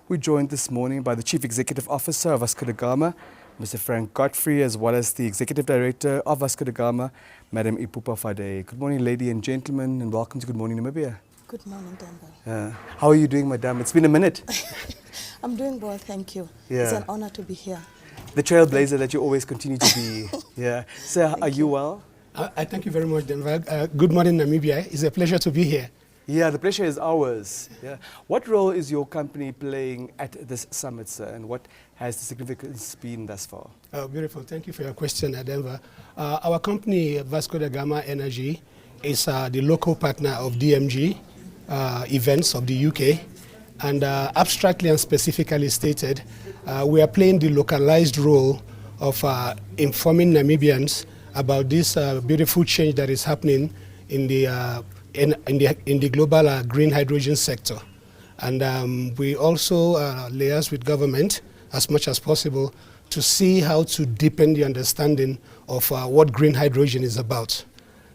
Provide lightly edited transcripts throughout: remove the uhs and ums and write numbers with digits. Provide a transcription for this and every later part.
We're joined this morning by the Chief Executive Officer of Vasco da Gama, Mr. Frank Godfrey, as well as the Executive Director of Vasco da Gama, Madam Ipupa Fade. Good morning, ladies and gentlemen, and welcome to Good Morning Namibia. Good morning, Denver. How are you doing, Madam? It's been a minute. I'm doing well, thank you. Yeah. It's an honor to be here. The trailblazer that you always continue to be. Yeah. So, are you well? I thank you very much, Denver. Good morning, Namibia. It's a pleasure to be here. Yeah, the pleasure is ours. Yeah. What role is your company playing at this summit, sir, and what has the significance been thus far? Beautiful. Thank you for your question, Denver. Our company, Vasco da Gama Energy, is the local partner of DMG events of the UK. And abstractly and specifically stated, we are playing the localized role of informing Namibians about this beautiful change that is happening in the global green hydrogen sector. And we also liaise with government as much as possible to see how to deepen the understanding of what green hydrogen is about.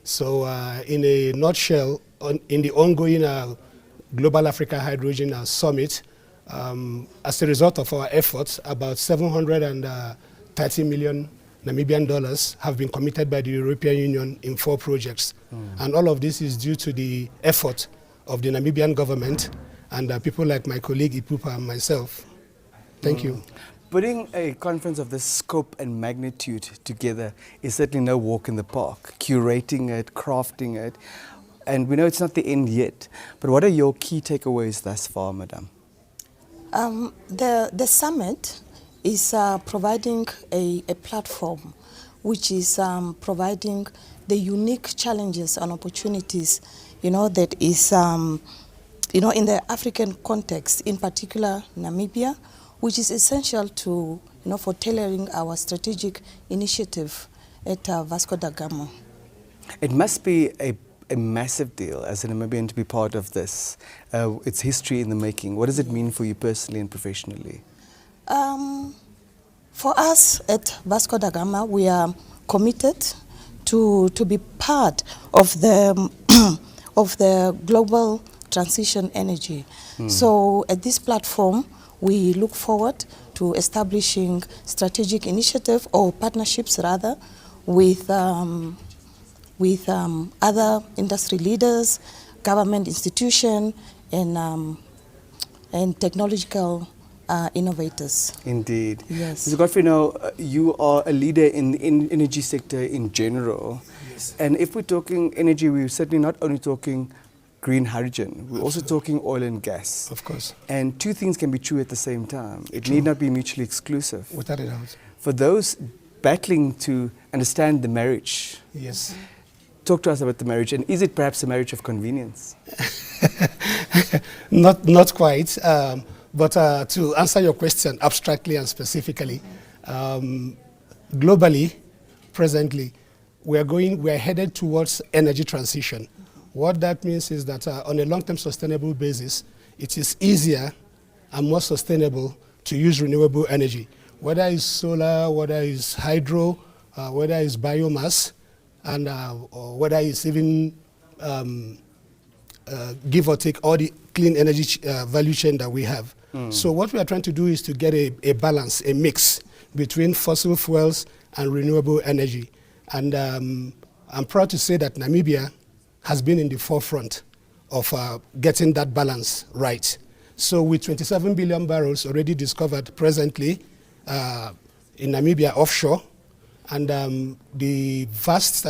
So in a nutshell, in the ongoing Global Africa Hydrogen Summit, as a result of our efforts, about 730 million Namibian dollars have been committed by the European Union in 4 projects. And all of this is due to the effort of the Namibian government and people like my colleague Ipupa and myself. Thank you. Putting a conference of this scope and magnitude together is certainly no walk in the park. Curating it, crafting it, and we know it's not the end yet. But what are your key takeaways thus far, Madam? The summit is providing a platform which is providing the unique challenges and opportunities, that is, in the African context, in particular Namibia, which is essential to, for tailoring our strategic initiative at Vasco da Gama. It must be a massive deal as a Namibian to be part of this. It's history in the making. What does it mean for you personally and professionally? For us at Vasco da Gama, we are committed to be part of the of the global transition energy. So at this platform, we look forward to establishing strategic initiative or partnerships rather with other industry leaders, government institutions, and technological innovators. Indeed. Yes. Mr. Godfrey, now you are a leader in the energy sector in general. Yes. And if we're talking energy, we're certainly not only talking green hydrogen, we're also talking oil and gas. Of course. And 2 things can be true at the same time. It need not be mutually exclusive. Without a doubt. For those battling to understand the marriage, yes. Talk to us about the marriage, and is it perhaps a marriage of convenience? Not quite. But to answer your question abstractly and specifically, globally, presently, we are headed towards energy transition. What that means is that on a long-term sustainable basis, it is easier and more sustainable to use renewable energy, whether it's solar, whether it's hydro, whether it's biomass, and or whether it's even give or take all the clean energy value chain that we have. So what we are trying to do is to get a balance, a mix between fossil fuels and renewable energy. And I'm proud to say that Namibia has been in the forefront of getting that balance right. So with 27 billion barrels already discovered presently in Namibia offshore, and the vast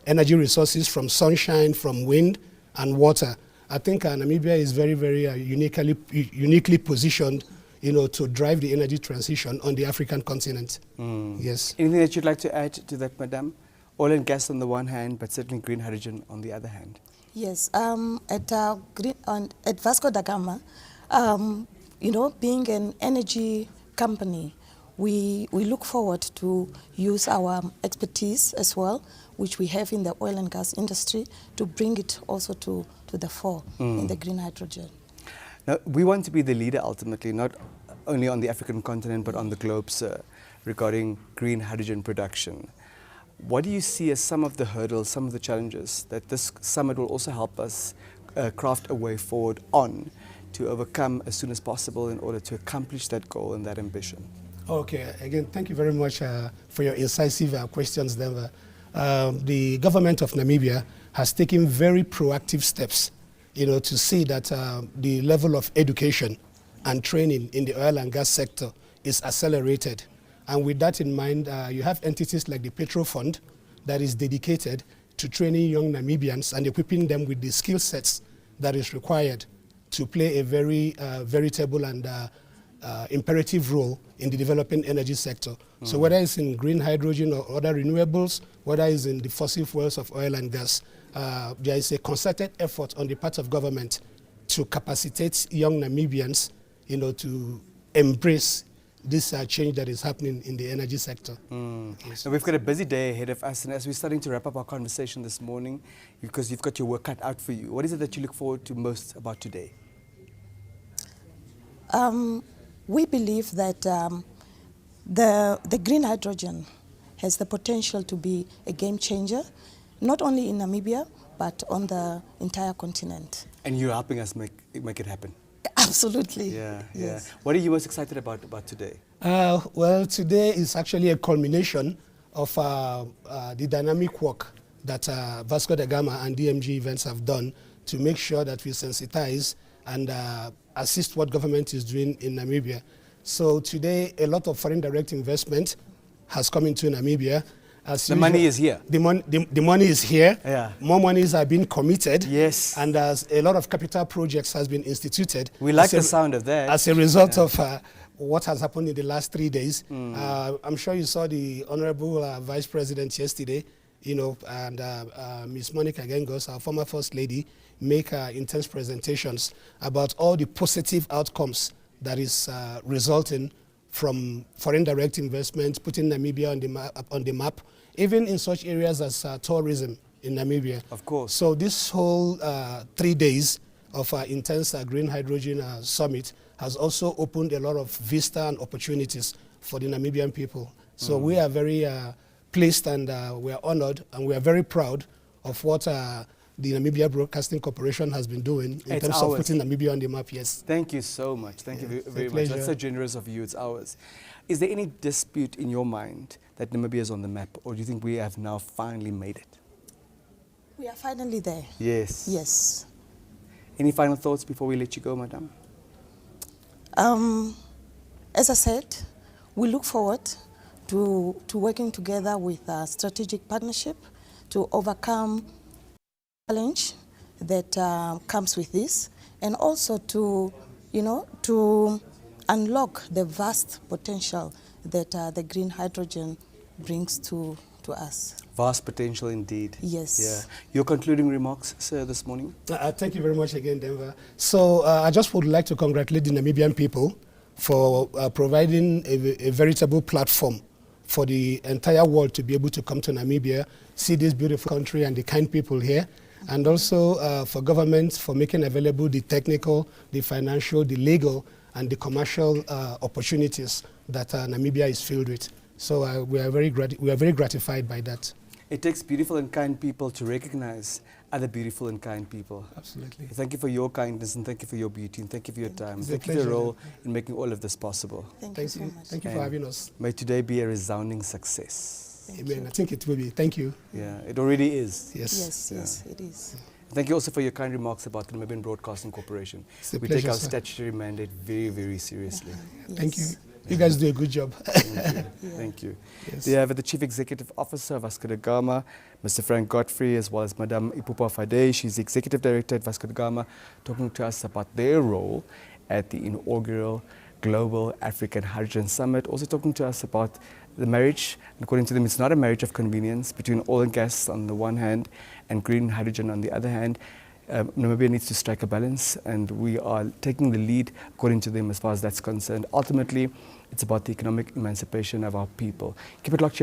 energy resources from sunshine, from wind and water, I think Namibia is very, very uniquely positioned, to drive the energy transition on the African continent. Yes. Anything that you'd like to add to that, Madam? Oil and gas on the one hand, but certainly green hydrogen on the other hand. Yes. At Vasco da Gama, being an energy company, we look forward to use our expertise as well, which we have in the oil and gas industry, to bring it also to the fore in the green hydrogen. Now, we want to be the leader ultimately, not only on the African continent, but on the globe, sir, regarding green hydrogen production. What do you see as some of the hurdles, some of the challenges that this summit will also help us craft a way forward on to overcome as soon as possible in order to accomplish that goal and that ambition? Okay, again, thank you very much for your incisive questions, Denver. The government of Namibia has taken very proactive steps, to see that the level of education and training in the oil and gas sector is accelerated. And with that in mind, you have entities like the Petro Fund that is dedicated to training young Namibians and equipping them with the skill sets that is required to play a very veritable and imperative role in the developing energy sector. So whether it's in green hydrogen or other renewables, whether it's in the fossil fuels of oil and gas, there is a concerted effort on the part of government to capacitate young Namibians, to embrace this change that is happening in the energy sector. Yes. Now we've got a busy day ahead of us, and as we're starting to wrap up our conversation this morning, because you've got your work cut out for you, what is it that you look forward to most about today? We believe that the green hydrogen has the potential to be a game changer, not only in Namibia, but on the entire continent. And you're helping us make it happen. Absolutely. Yeah, yes. yeah. What are you most excited about today? Well, today is actually a culmination of the dynamic work that Vasco da Gama and DMG events have done to make sure that we sensitize and assist what government is doing in Namibia. So today, a lot of foreign direct investment has come into Namibia. The money is here. The money is here. Yeah. More monies are being committed. Yes. And as a lot of capital projects has been instituted. We like the sound of that. As a result of what has happened in the last 3 days. I'm sure you saw the Honorable Vice President yesterday, and Ms. Monica Gengos, our former First Lady, make intense presentations about all the positive outcomes that is resulting from foreign direct investment, putting Namibia on the map, even in such areas as tourism in Namibia. Of course. So this whole 3 days of intense green hydrogen summit has also opened a lot of vista and opportunities for the Namibian people. So we are very pleased and we are honored and we are very proud of what the Namibia Broadcasting Corporation has been doing in terms of putting Namibia on the map, yes. Thank you so much. Thank you very much. That's so generous of you. It's ours. Is there any dispute in your mind that Namibia is on the map, or do you think we have now finally made it? We are finally there. Yes. Yes. Any final thoughts before we let you go, Madam? As I said, we look forward to working together with a strategic partnership to overcome challenge that comes with this, and also to unlock the vast potential that the green hydrogen brings to us. Vast potential indeed. Yes. Yeah. Your concluding remarks, sir, this morning? Thank you very much again, Denver. So I just would like to congratulate the Namibian people for providing a veritable platform for the entire world to be able to come to Namibia, see this beautiful country and the kind people here, and also for government for making available the technical, the financial, the legal, and the commercial opportunities that Namibia is filled with. So we are very gratified by that. It takes beautiful and kind people to recognize other beautiful and kind people. Absolutely. Thank you for your kindness, and thank you for your beauty, and thank you for your time. It's Thank you for your role in making all of this possible. Thank you so much. Thank you for having us. May today be a resounding success. Amen. I think it will be. Thank you. Yeah, it already is. Yes. Yes, Yeah. yes, it is. Thank you also for your kind remarks about the Namibian Broadcasting Corporation. It's a We pleasure, take our sir. statutory mandate very, very seriously. Thank you. Yes. You guys do a good job. Thank you. Yeah. Thank you. Yes. They have the Chief Executive Officer, Vasco da Gama, Mr. Frank Godfrey, as well as Madame Ipupa Fade. She's the Executive Director at Vasco da Gama, talking to us about their role at the inaugural Global African Hydrogen Summit. Also talking to us about the marriage. And according to them, it's not a marriage of convenience between oil and gas on the one hand and green hydrogen on the other hand. Namibia needs to strike a balance, and we are taking the lead, according to them, as far as that's concerned. Ultimately, it's about the economic emancipation of our people. Keep it locked here.